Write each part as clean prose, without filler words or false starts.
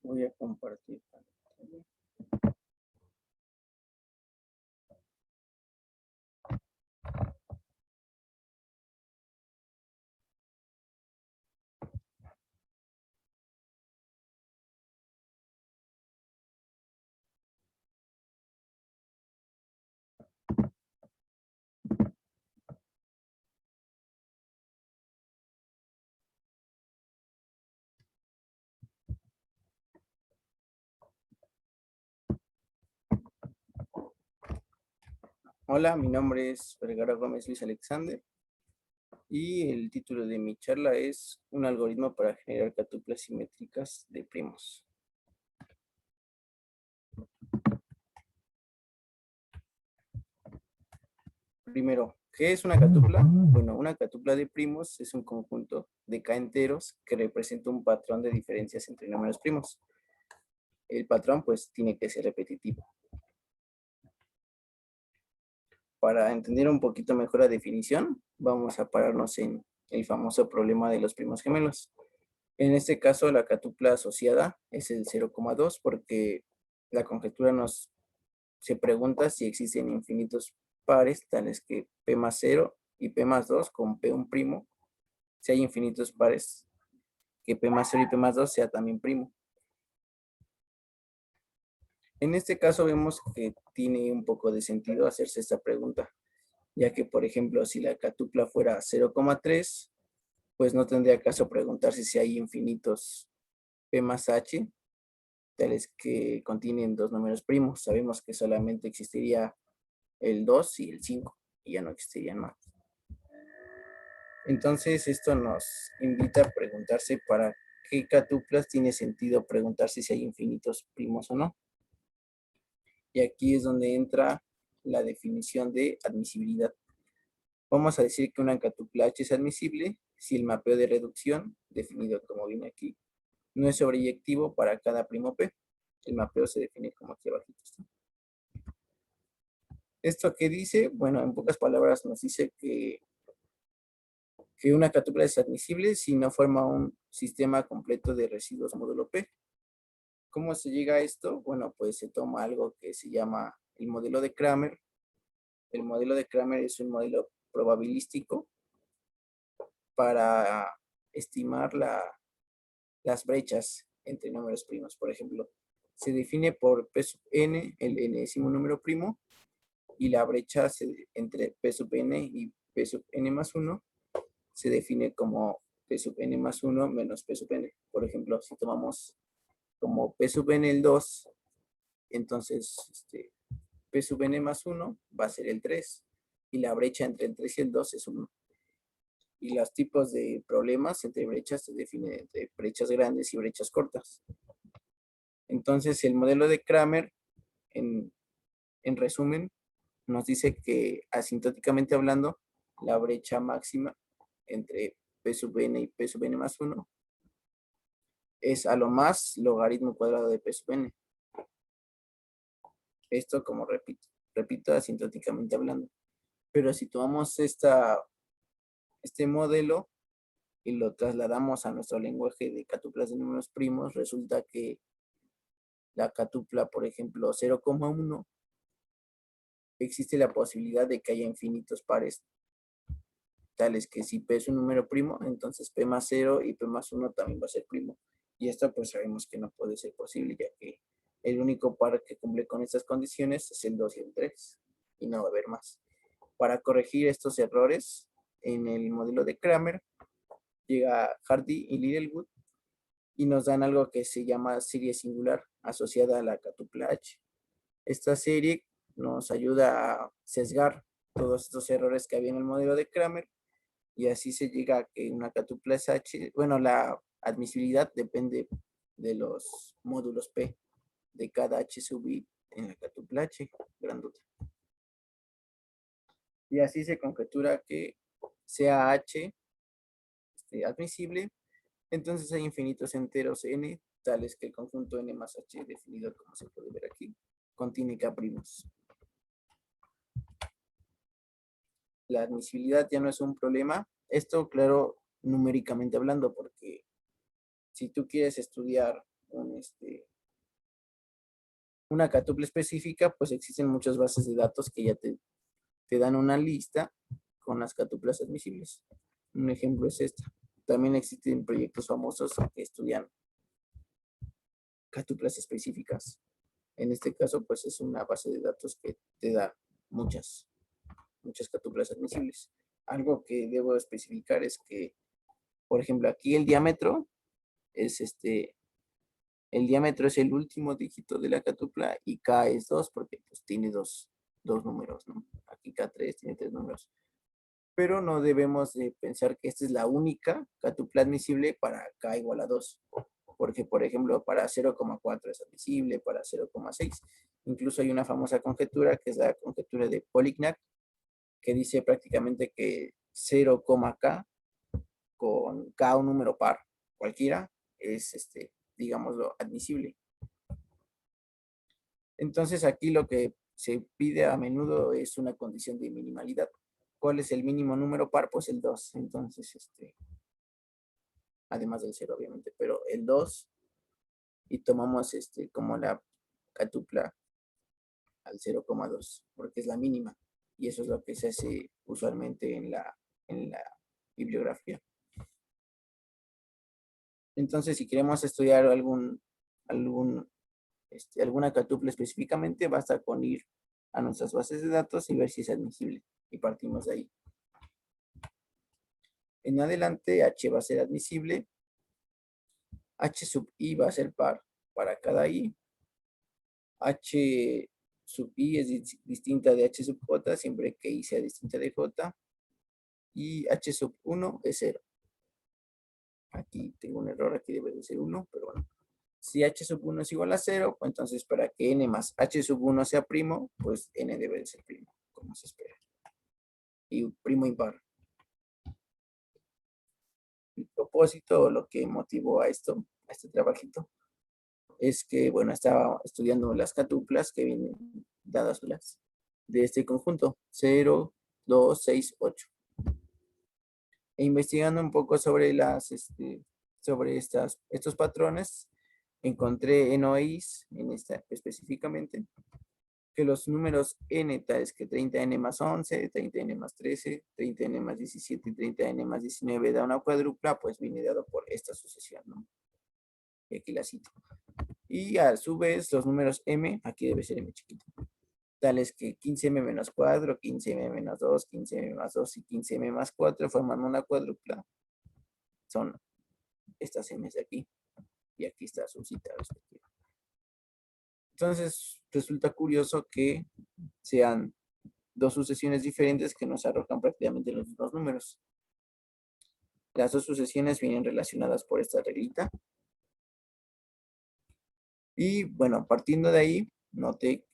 Voy a compartir pantalla. Hola, mi nombre es Vergara Gómez Luis Alexander y el título de mi charla es un algoritmo para generar catuplas simétricas de primos. Primero, ¿qué es una catupla? Bueno, una catupla de primos es un conjunto de k enteros que representa un patrón de diferencias entre números primos. El patrón pues tiene que ser repetitivo. Para entender un poquito mejor la definición, vamos a pararnos en el famoso problema de los primos gemelos. En este caso, la catupla asociada es el 0,2 porque la conjetura se pregunta si existen infinitos pares tales que P más 0 y P más 2 con P1', si hay infinitos pares que P más 0 y P más 2 sea también primo. En este caso vemos que tiene un poco de sentido hacerse esta pregunta, ya que, por ejemplo, si la catupla fuera 0,3, pues no tendría caso preguntarse si hay infinitos P más H, tales que contienen dos números primos. Sabemos que solamente existiría el 2 y el 5, y ya no existirían más. Entonces, esto nos invita a preguntarse para qué catuplas tiene sentido preguntarse si hay infinitos primos o no. Y aquí es donde entra la definición de admisibilidad. Vamos a decir que una catupla H es admisible si el mapeo de reducción, definido como viene aquí, no es sobreyectivo para cada primo P. El mapeo se define como aquí abajo está. ¿Esto qué dice? Bueno, en pocas palabras nos dice que una catupla es admisible si no forma un sistema completo de residuos módulo P. ¿Cómo se llega a esto? Bueno, pues se toma algo que se llama el modelo de Cramer. El modelo de Cramer es un modelo probabilístico para estimar las brechas entre números primos. Por ejemplo, se define por P sub n, el enésimo número primo, y la brecha entre P sub n y P sub n más 1 se define como P sub n más 1 menos P sub n. Por ejemplo, si tomamos como P sub n el 2, entonces P sub n más 1 va a ser el 3, y la brecha entre el 3 y el 2 es 1. Y los tipos de problemas entre brechas se definen entre brechas grandes y brechas cortas. Entonces, el modelo de Cramer, en resumen, nos dice que asintóticamente hablando, la brecha máxima entre P sub n y P sub n más 1 es a lo más logaritmo cuadrado de P sub n. Esto, como repito, asintóticamente hablando. Pero si tomamos este modelo y lo trasladamos a nuestro lenguaje de catuplas de números primos, resulta que la catupla, por ejemplo, 0,1, existe la posibilidad de que haya infinitos pares, tales que si P es un número primo, entonces P más 0 y P más 1 también va a ser primo. Y esto pues sabemos que no puede ser posible, ya que el único par que cumple con estas condiciones es el 2 y el 3, y no va a haber más. Para corregir estos errores, en el modelo de Cramer, llega Hardy y Littlewood y nos dan algo que se llama serie singular asociada a la catupla H. Esta serie nos ayuda a sesgar todos estos errores que había en el modelo de Cramer, y así se llega a que una catupla es H. Bueno, la admisibilidad depende de los módulos P de cada H sub I en la catupla H grandota. Y así se conjetura que sea H admisible, entonces hay infinitos enteros n, tales que el conjunto n más h, definido como se puede ver aquí, contiene k primos. La admisibilidad ya no es un problema. Esto, claro, numéricamente hablando, porque si tú quieres estudiar un una catupla específica, pues existen muchas bases de datos que ya te dan una lista con las catuplas admisibles. Un ejemplo es esta. También existen proyectos famosos que estudian catuplas específicas. En este caso, pues es una base de datos que te da muchas catuplas admisibles. Algo que debo especificar es que, por ejemplo, aquí el diámetro es el diámetro es el último dígito de la catupla y K es 2 porque pues tiene dos números, ¿no? Aquí K3 tiene 3 números. Pero no debemos de pensar que esta es la única catupla admisible para K igual a 2. Porque, por ejemplo, para 0,4 es admisible, para 0,6. Incluso hay una famosa conjetura que es la conjetura de Polignac, que dice prácticamente que 0,K con K un número par cualquiera es, digámoslo, admisible. Entonces aquí lo que se pide a menudo es una condición de minimalidad. ¿Cuál es el mínimo número par? Pues el 2. Entonces, además del 0 obviamente, pero el 2 y tomamos como la catupla al 0,2 porque es la mínima y eso es lo que se hace usualmente en la bibliografía. Entonces, si queremos estudiar alguna catupla específicamente, basta con ir a nuestras bases de datos y ver si es admisible y partimos de ahí. En adelante, H va a ser admisible, H sub I va a ser par para cada I, H sub I es distinta de H sub J siempre que I sea distinta de J, y H sub 1 es 0. Aquí tengo un error, aquí debe de ser 1, pero bueno. Si H sub 1 es igual a 0, pues entonces para que N más H sub 1 sea primo, pues N debe de ser primo, como se espera. Y primo impar. El propósito, lo que motivó a este trabajito, es que, bueno, estaba estudiando las catuplas que vienen dadas de este conjunto, 0, 2, 6, 8. E investigando un poco sobre sobre estos patrones, encontré en OIs, en esta específicamente, que los números n, tales que 30n más 11, 30n más 13, 30n más 17 y 30n más 19 da una cuádrupla, pues viene dado por esta sucesión, ¿no? Y aquí la cito. Y a su vez, los números m, aquí debe ser m chiquito, tales que 15m menos 4, 15m menos 2, 15m más 2 y 15m más 4 forman una cuádrupla. Son estas m de aquí. Y aquí está su cita respectiva. Entonces, resulta curioso que sean dos sucesiones diferentes que nos arrojan prácticamente los mismos números. Las dos sucesiones vienen relacionadas por esta reglita. Y bueno, partiendo de ahí, noté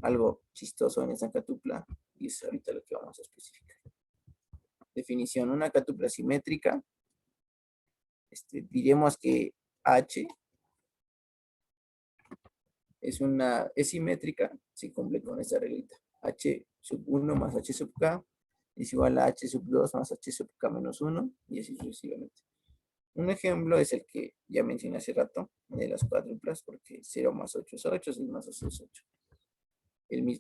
algo chistoso en esta catupla y es ahorita lo que vamos a especificar. Definición, una catupla simétrica. Diremos que H es simétrica si cumple con esta reglita. H sub 1 más H sub K es igual a H sub 2 más H sub K menos 1 y así sucesivamente. Un ejemplo es el que ya mencioné hace rato, de las cuádruplas, porque 0 más 8 es 8, 6 más 8 es 8.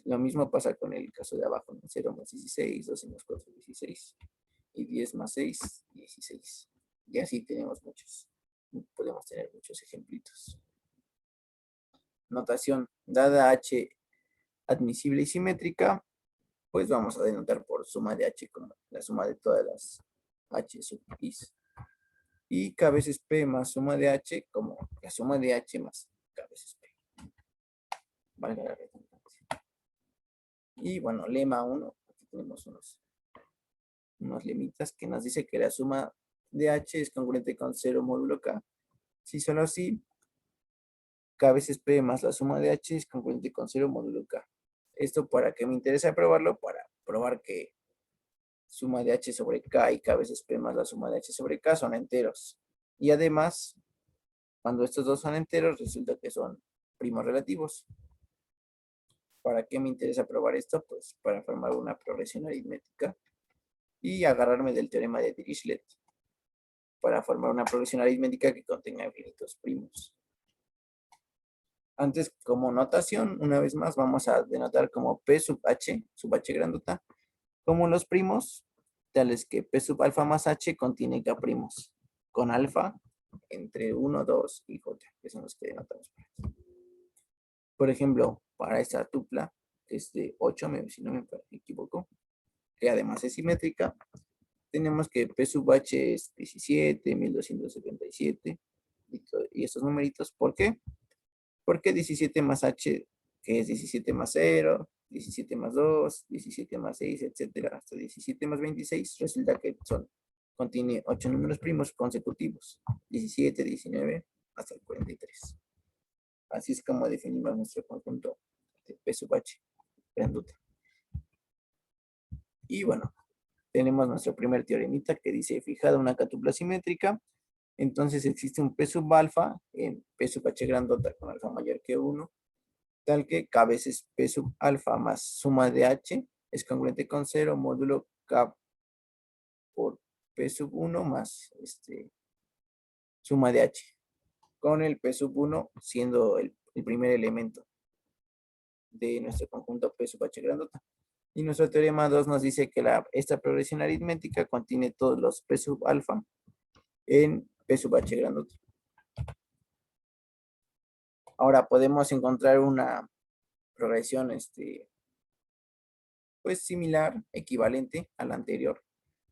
Lo mismo pasa con el caso de abajo, ¿no? 0 más 16, 12 más 4 es 16, y 10 más 6, 16. Y así tenemos muchos, podemos tener muchos ejemplitos. Notación, dada H admisible y simétrica, pues vamos a denotar por suma de H como la suma de todas las H sub I. Y K veces P más suma de H como la suma de H más K veces P. Valga la redundancia. Y bueno, lema 1, aquí tenemos unos lemitas que nos dice que la suma de H es congruente con 0 módulo K. Si solo así, K veces P más la suma de H es congruente con 0 módulo K. Esto para que me interesa probarlo, para probar que suma de H sobre K y K veces P más la suma de H sobre K son enteros. Y además, cuando estos dos son enteros, resulta que son primos relativos. ¿Para qué me interesa probar esto? Pues para formar una progresión aritmética y agarrarme del teorema de Dirichlet para formar una progresión aritmética que contenga infinitos primos. Antes, como notación, una vez más, vamos a denotar como P sub H grandota, como los primos, tales que P sub alfa más H contiene K primos, con alfa entre 1, 2 y J, que son los que denotamos. Por ejemplo, para esta tupla, que es de 8, si no me equivoco, que además es simétrica, tenemos que P sub H es 17, 1277, y estos numeritos. ¿Por qué? Porque 17 más H, que es 17 más 0, 17 más 2, 17 más 6, etcétera, hasta 17 más 26, resulta que contiene 8 números primos consecutivos, 17, 19, hasta el 43. Así es como definimos nuestro conjunto de P sub H, grandote. Y bueno, tenemos nuestro primer teoremita que dice, fijada una catupla simétrica, entonces existe un P sub alfa en P sub H grandota con alfa mayor que 1, tal que K veces P sub alfa más suma de H es congruente con 0 módulo K por P sub 1 más suma de H, con el P sub 1 siendo el primer elemento de nuestro conjunto P sub H grandota. Y nuestro teorema 2 nos dice que esta progresión aritmética contiene todos los P sub alfa en P sub H grandota. Ahora podemos encontrar una progresión pues similar, equivalente a la anterior.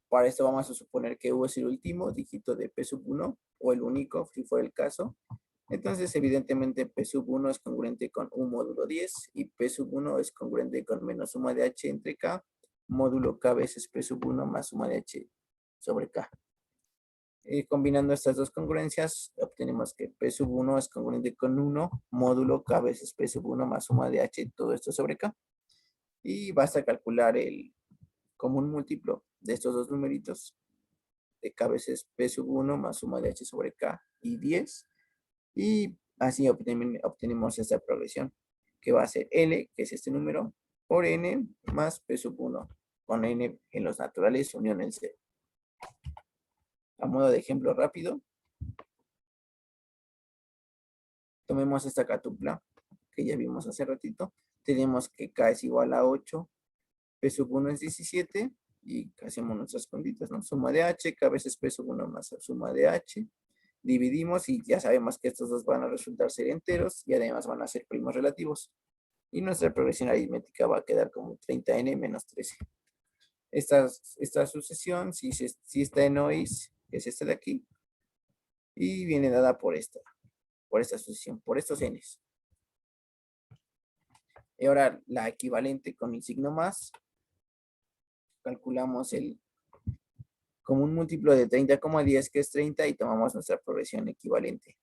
Para esto vamos a suponer que U es el último dígito de P sub 1 o el único, si fuera el caso. Entonces, evidentemente, P sub 1 es congruente con U módulo 10 y P sub 1 es congruente con menos suma de H entre K, módulo K veces P sub 1 más suma de H sobre K. Combinando estas dos congruencias, obtenemos que P sub 1 es congruente con 1, módulo K veces P sub 1 más suma de H, todo esto sobre K. Y basta calcular el común múltiplo de estos dos numeritos, de K veces P sub 1 más suma de H sobre K y 10. Y así obtenemos esta progresión, que va a ser L, que es este número, por N más P sub 1, con N en los naturales unión en 0. A modo de ejemplo rápido, tomemos esta catupla que ya vimos hace ratito. Tenemos que K es igual a 8, P sub 1 es 17, y hacemos nuestras conditas, ¿no? Suma de H, K veces P sub 1 más suma de H. Dividimos y ya sabemos que estos dos van a resultar ser enteros y además van a ser primos relativos. Y nuestra progresión aritmética va a quedar como 30n menos 13. Esta sucesión sí está en OIS, que es esta de aquí, y viene dada por esta sucesión, por estos n's. Y ahora la equivalente con el signo más, calculamos el común múltiplo de 30,10, que es 30, y tomamos nuestra progresión equivalente,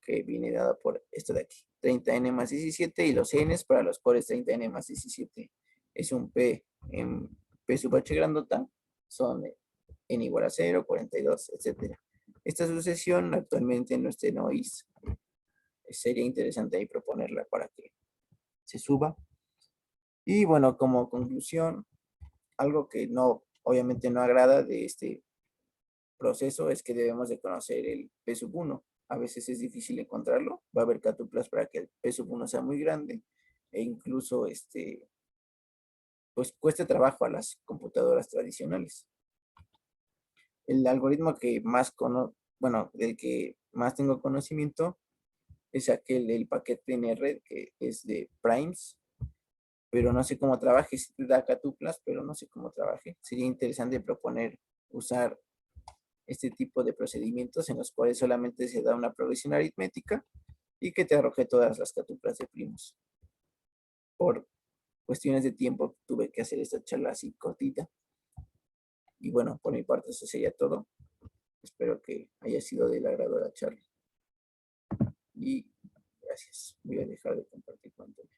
que viene dada por esto de aquí, 30n más 17, y los n's para los cuales 30n más 17 es un p en P sub H grandota, son n igual a 0, 42, etc. Esta sucesión actualmente no está en OIS. Sería interesante ahí proponerla para que se suba. Y bueno, como conclusión, algo que obviamente no agrada de este proceso es que debemos de conocer el P sub 1. A veces es difícil encontrarlo. Va a haber catuplas para que el P sub 1 sea muy grande e incluso pues cueste trabajo a las computadoras tradicionales. El algoritmo que del que más tengo conocimiento es aquel del paquete NR, que es de primes, pero no sé cómo trabaje. Si te da catuplas, pero no sé cómo trabaje. Sería interesante proponer usar este tipo de procedimientos en los cuales solamente se da una progresión aritmética y que te arroje todas las catuplas de primos. Por cuestiones de tiempo tuve que hacer esta charla así cortita. Y bueno, por mi parte eso sería todo. Espero que haya sido del agrado de la charla. Y gracias. Voy a dejar de compartir pantalla.